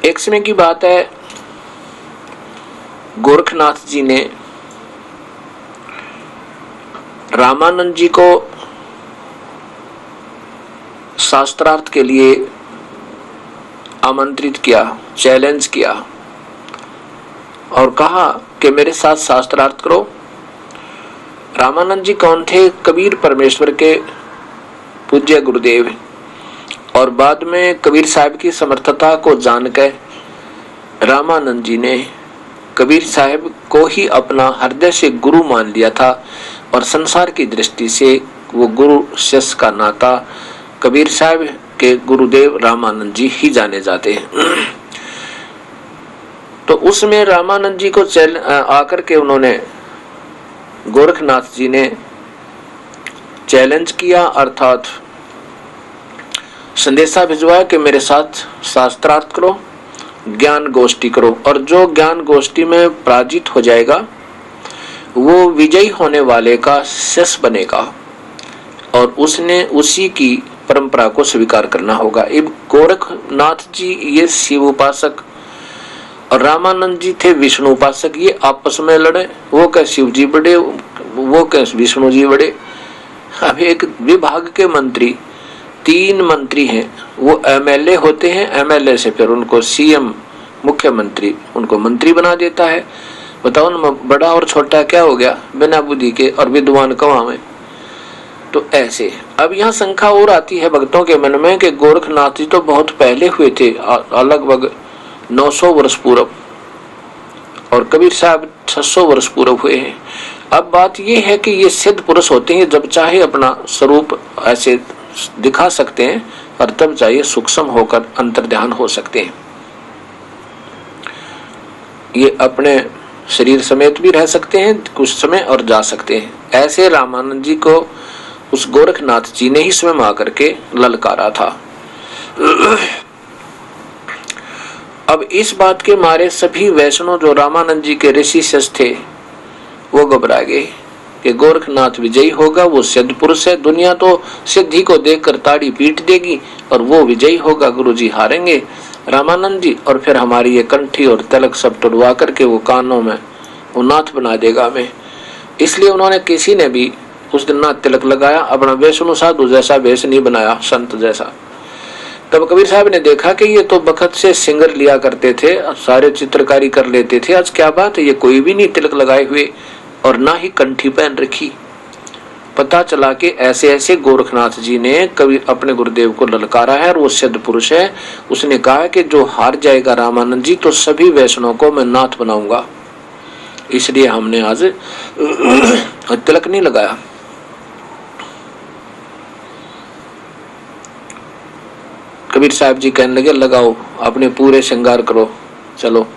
एक समय की बात है, गोरखनाथ जी ने रामानंद जी को शास्त्रार्थ के लिए आमंत्रित किया, चैलेंज किया और कहा कि मेरे साथ शास्त्रार्थ करो। रामानंद जी कौन थे? कबीर परमेश्वर के पूज्य गुरुदेव, और बाद में कबीर साहब की समर्थता को जानकर रामानंद जी ने कबीर साहब को ही अपना हृदय से गुरु मान लिया था और संसार की दृष्टि से वो गुरु शिष्य का नाता कबीर साहब के गुरुदेव रामानंद जी ही जाने जाते हैं। तो उसमें रामानंद जी को आकर के उन्होंने, गोरखनाथ जी ने चैलेंज किया, अर्थात संदेशा भिजवाया कि मेरे साथ शास्त्रार्थ करो, ज्ञान गोष्ठी करो, और जो ज्ञान गोष्ठी में पराजित हो जाएगा वो विजयी होने वाले का शिष्य बनेगा और उसने उसी की परंपरा को स्वीकार करना होगा। अब गोरखनाथ जी ये शिव उपासक और रामानंद जी थे विष्णु उपासक, ये आपस में लड़े, वो कह शिव जी बड़े, वो कह विष्णु जी बड़े। अब एक विभाग के मंत्री, 3 मंत्री हैं, वो एमएलए होते हैं, एमएलए से फिर उनको सीएम मुख्यमंत्री उनको मंत्री बना देता है। बताओ ना, बड़ा और छोटा क्या हो गया बिना बुद्धि के, और विद्वान कहाँ में। तो ऐसे अब यहाँ शंका और आती है भक्तों के मन में कि गोरखनाथ जी तो बहुत पहले हुए थे, लगभग 900 वर्ष पूर्व, और कबीर साहब 600 वर्ष पूर्व हुए हैं। अब बात यह है कि ये सिद्ध पुरुष होते हैं, जब चाहे अपना स्वरूप ऐसे दिखा सकते हैं और तब चाहे सूक्ष्म होकर अंतर्ध्यान हो सकते हैं। ये अपने शरीर समेत भी रह सकते हैं कुछ समय और जा सकते हैं। ऐसे रामानंद जी को उस गोरखनाथ जी ने ही स्वयं आकर के ललकारा था। अब इस बात के मारे सभी वैष्णव जो रामानंद जी के ऋषि शिष्य थे वो घबरा गए कि गोरखनाथ विजयी होगा, वो सिद्ध पुरुष है, दुनिया तो सिद्धि को देखकर ताड़ी पीट देगी और वो विजयी होगा, गुरुजी हारेंगे रामानंद जी, और फिर हमारी ये कंठी और तिलक सब तुड़वा करके वो कानों में वो नाथ बना देगा हमें। इसलिए उन्होंने किसी ने भी उस दिन ना तिलक लगाया, अपना वैष्णव साधु जैसा वेश नहीं बनाया, संत जैसा। तब कबीर साहब ने देखा कि ये तो बखत से सिंगर लिया करते थे, सारे चित्रकारी कर लेते थे, आज क्या बात है, ये कोई भी नहीं तिलक लगाए हुए और ना ही कंठी पहन रखी। पता चला कि ऐसे ऐसे गोरखनाथ जी ने कभी अपने गुरुदेव को ललकारा है और वो सिद्ध पुरुष है। उसने कहा कि जो हार जाएगा रामानंद जी तो सभी वैष्णव को मैं नाथ बनाऊंगा, इसलिए हमने आज तिलक नहीं लगाया। कबीर साहब जी कहने लगे लगाओ, अपने पूरे श्रृंगार करो, चलो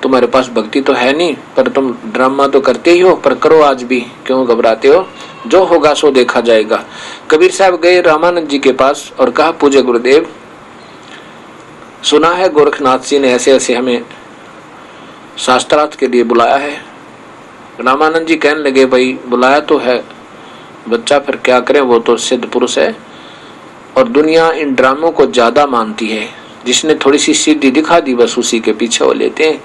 तुम्हारे पास भक्ति तो है नहीं पर तुम ड्रामा तो करते ही हो, पर करो आज भी, क्यों घबराते हो, जो होगा सो देखा जाएगा। कबीर साहब गए रामानंद जी के पास और कहा पूज्य गुरुदेव, सुना है गोरखनाथ जी ने ऐसे ऐसे हमें शास्त्रार्थ के लिए बुलाया है। रामानंद जी कहने लगे भाई बुलाया तो है बच्चा, फिर क्या करें, वो तो सिद्ध पुरुष है और दुनिया इन ड्रामों को ज्यादा मानती है, जिसने थोड़ी सी सिद्धि दिखा दी बस उसी के पीछे वो लेते हैं,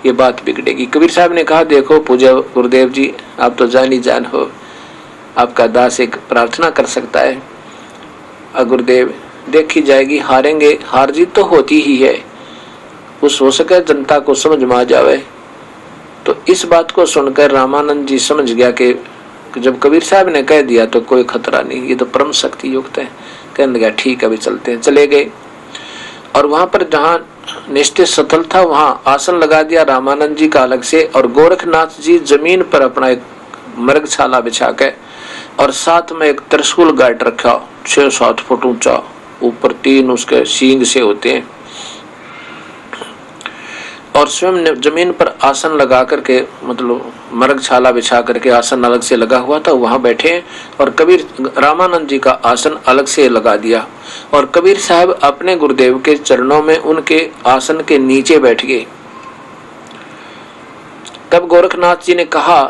ये बात बिगड़ेगी। कबीर साहब ने कहा देखो पूज्य गुरुदेव जी, आप तो जान ही जान हो, आपका दास एक प्रार्थना कर सकता है। गुरुदेव देखी जाएगी, हारेंगे, हार जीत तो होती ही है, उस हो सके जनता को समझ में आ जावे। तो इस बात को सुनकर रामानंद जी समझ गया कि जब कबीर साहब ने कह दिया तो कोई खतरा नहीं, ये तो परम शक्ति युक्त है। कहने लगा ठीक है अभी चलते हैं। चले गए और वहां पर जहाँ निश्चित स्थल था वहां आसन लगा दिया रामानंद जी का अलग से, और गोरखनाथ जी जमीन पर अपना एक मृगशाला बिछा के और साथ में एक त्रिशूल गाड़ रखा 6-7 फुट ऊंचा, ऊपर 3 उसके सींग से होते हैं, और स्वयं जमीन पर आसन लगा करके, मतलब मृगशाला बिछा करके आसन अलग से लगा हुआ था, वहां बैठे और कबीर रामानंद जी का आसन अलग से लगा दिया और कबीर साहब अपने गुरुदेव के चरणों में उनके आसन के नीचे बैठ गए। तब गोरखनाथ जी ने कहा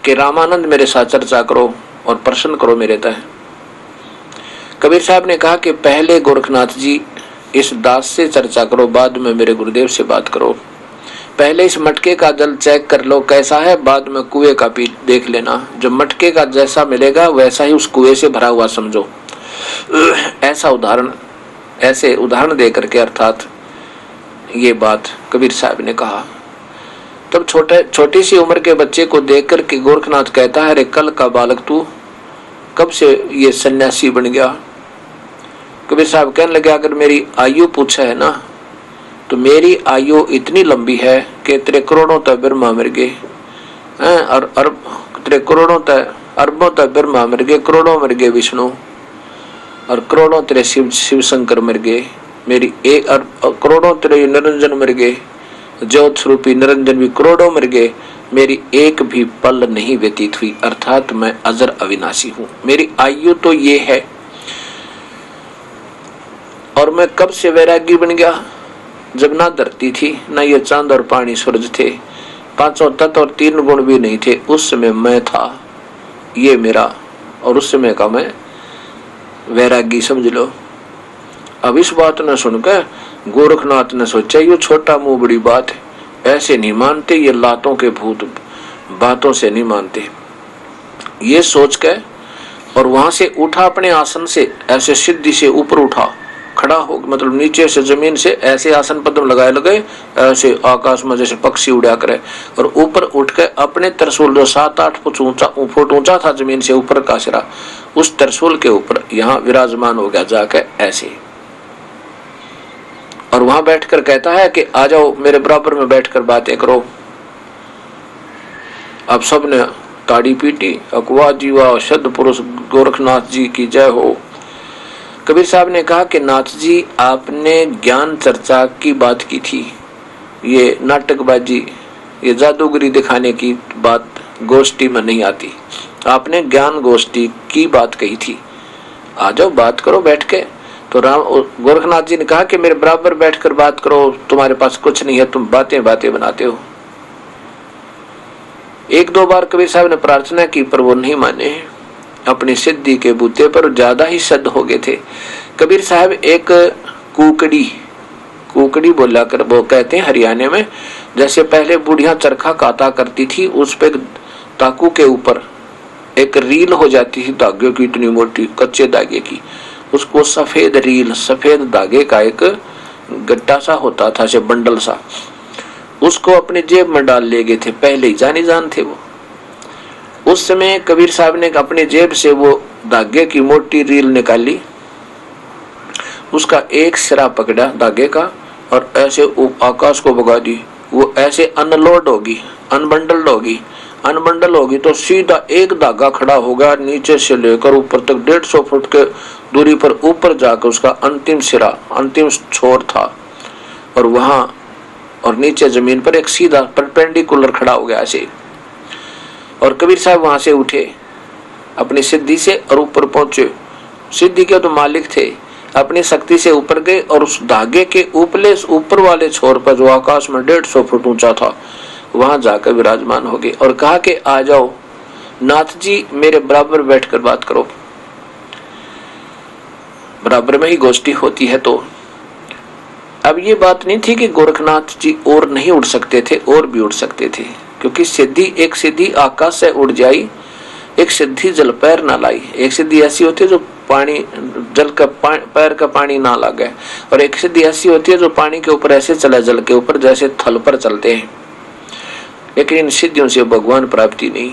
कि रामानंद मेरे साथ चर्चा करो और प्रश्न करो मेरे तय। कबीर साहब ने कहा कि पहले गोरखनाथ जी इस दास से चर्चा करो, बाद में मेरे गुरुदेव से बात करो। पहले इस मटके का जल चेक कर लो कैसा है, बाद में कुएं का भी देख लेना। जो मटके का जैसा मिलेगा वैसा ही उस कुएं से भरा हुआ समझो। ऐसे उदाहरण दे करके अर्थात ये बात कबीर साहब ने कहा। तब छोटी सी उम्र के बच्चे को देख करके गोरखनाथ कहता है, अरे कल का बालक तू कब से ये सन्यासी बन गया? कबीर साहब कहने लगे, अगर मेरी आयु पूछा है ना तो मेरी आयु इतनी लंबी है कि तेरे करोड़ों तक ब्रह्मा मर गए, और तेरे करोड़ों तक अरबों तक ब्रह्मा मर गए, करोड़ों मर गए विष्णु, और करोड़ों तेरे शिव शंकर मर गए, मेरी एक करोड़ों तेरे निरंजन मर गए, ज्योत स्वरूपी निरंजन भी करोड़ों मर गए, मेरी एक भी पल नहीं व्यतीत हुई, अर्थात मैं अजर अविनाशी हूँ। मेरी आयु तो ये है, और मैं कब से वैरागी बन गया? जब ना धरती थी, ना ये चांद और पानी सूरज थे, पांचों तत्व और तीन गुण भी नहीं थे, उस समय मैं था, ये मेरा, और उस समय का मैं वैरागी समझ लो। अब इस बात ने सुनकर गोरखनाथ ने सोचा, ये छोटा मुंह बड़ी बात है, ऐसे नहीं मानते ये लातों के भूत, बातों से नहीं मानते। ये सोच के और वहां से उठा, अपने आसन से ऐसे सिद्धि से ऊपर उठा, खड़ा हो, मतलब नीचे से जमीन से ऐसे आसन पद्म लगाए ऐसे आकाश में जैसे पक्षी उड़ा करे, और ऊपर उठ के अपने त्रिशूल जो 7-8 फुट ऊंचा था जमीन से ऊपर का सिरा, उस त्रिशूल के ऊपर यहाँ विराजमान हो गया जाके ऐसे, और वहां बैठकर कहता है कि आ जाओ मेरे बराबर में बैठकर बातें करो। अब सबने ताड़ी पीटी, अकवा जीवा शब्द पुरुष गोरखनाथ जी की जय हो। कबीर साहब ने कहा कि नाथ जी, आपने ज्ञान चर्चा की बात की थी, ये नाटकबाजी, ये जादूगरी दिखाने की बात गोष्ठी में नहीं आती, आपने ज्ञान गोष्ठी की बात कही थी, आ जाओ बात करो बैठ के। तो गोरखनाथ जी ने कहा कि मेरे बराबर बैठकर बात करो, तुम्हारे पास कुछ नहीं है, तुम बातें बनाते हो। 1-2 बार कबीर साहब ने प्रार्थना की, पर वो नहीं माने, अपनी सिद्धि के बूते पर ज्यादा ही सद हो गए थे। कबीर साहब एक कुकड़ी बोला कर, वो कहते हैं हरियाणा में, जैसे पहले बुढ़िया चरखा काटा करती थी, उस पे ताकू के ऊपर एक रील हो जाती थी धागे की, इतनी मोटी कच्चे धागे की, उसको सफेद रील, सफेद धागे का एक गट्टा सा होता था, से बंडल सा, उसको अपने जेब में डाल ले गए थे, पहले ही जान थे वो। उस समय कबीर साहब ने अपने जेब से वो धागे की मोटी रील निकाली, उसका एक सिरा पकड़ा धागे का, और ऐसे आकाश को भगा दी, वो ऐसे अनलोड होगी, अनबंडल होगी तो सीधा एक धागा खड़ा होगा, नीचे से लेकर ऊपर तक 150 फुट के दूरी पर ऊपर जाकर उसका अंतिम सिरा, अंतिम छोर था, और वहां और नीचे जमीन पर एक सीधा परपेंडिकुलर खड़ा हो गया ऐसे। और कबीर साहब वहां से उठे अपनी सिद्धि से और ऊपर पहुंचे। सिद्धि के तो मालिक थे, अपनी शक्ति से ऊपर गए और उस धागे के ऊपर वाले छोर पर जो आकाश में 150 फुट ऊंचा था, वहां जाकर विराजमान हो गए और कहा कि आ जाओ नाथ जी, मेरे बराबर बैठकर बात करो। बराबर में ही गोष्ठी होती है। तो अब ये बात नहीं थी कि गोरखनाथ जी और नहीं उड़ सकते थे, और भी उड़ सकते थे, क्योंकि सिद्धि, एक सिद्धि आकाश से उड़ जाई, एक सिद्धि जल पैर ना लाई। एक सिद्धि ऐसी होती है जो पानी, जल का पैर का पानी ना लगे, और एक सिद्धि ऐसी होती है जो पानी के ऊपर ऐसे चले, जल के ऊपर जैसे थल पर चलते हैं। लेकिन इन सिद्धियों से भगवान प्राप्ति नहीं।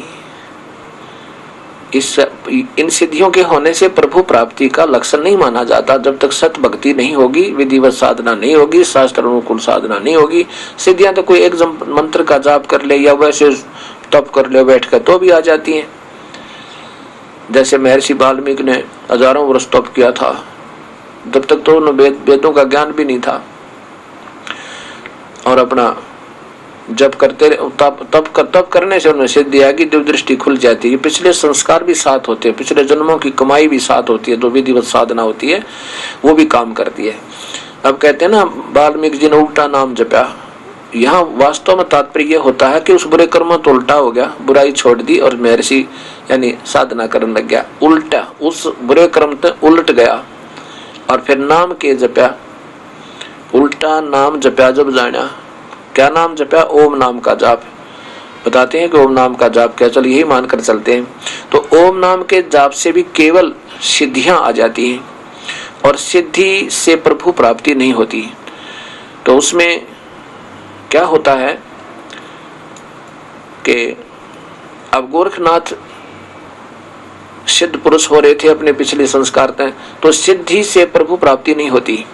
इन सिद्धियों के होने से प्रभु प्राप्ति का लक्षण नहीं माना जाता। जब तक सत भक्ति नहीं होगी, विधिवत साधना नहीं होगी, शास्त्र अनुकूल साधना नहीं होगी। सिद्धियां तो कोई एक मंत्र का जाप कर ले या वैसे तप कर ले बैठ कर तो भी आ जाती हैं। जैसे महर्षि वाल्मीकि ने हजारों वर्ष तप किया था, जब तक तो उन्हें वेदों का ज्ञान भी नहीं था, और अपना जब करते तप करने से उन्हें सिद्धि आएगी, दिव्य दृष्टि खुल जाती है। पिछले संस्कार भी साथ होते हैं, पिछले जन्मों की कमाई भी साथ होती है, जो विधिवत साधना होती है वो भी काम करती है। अब कहते हैं ना, वाल्मीकि जी ने उल्टा नाम जपा। यहाँ वास्तव में तात्पर्य होता है कि उस बुरे कर्म तो उल्टा हो गया, बुराई छोड़ दी और महर्षि यानी साधना करने लग गया। उल्टा उस बुरे कर्म तो उलट गया और फिर नाम के जपा उल्टा नाम जपया जब जाना। क्या नाम जपया? ओम नाम का जाप। बताते हैं कि ओम नाम का जाप क्या, चल यही मानकर चलते हैं। तो ओम नाम के जाप से भी केवल सिद्धियां आ जाती हैं और सिद्धि से प्रभु प्राप्ति नहीं होती। तो उसमें क्या होता है कि अब गोरखनाथ सिद्ध पुरुष हो रहे थे अपने पिछले संस्कार में, तो सिद्धि से प्रभु प्राप्ति नहीं होती।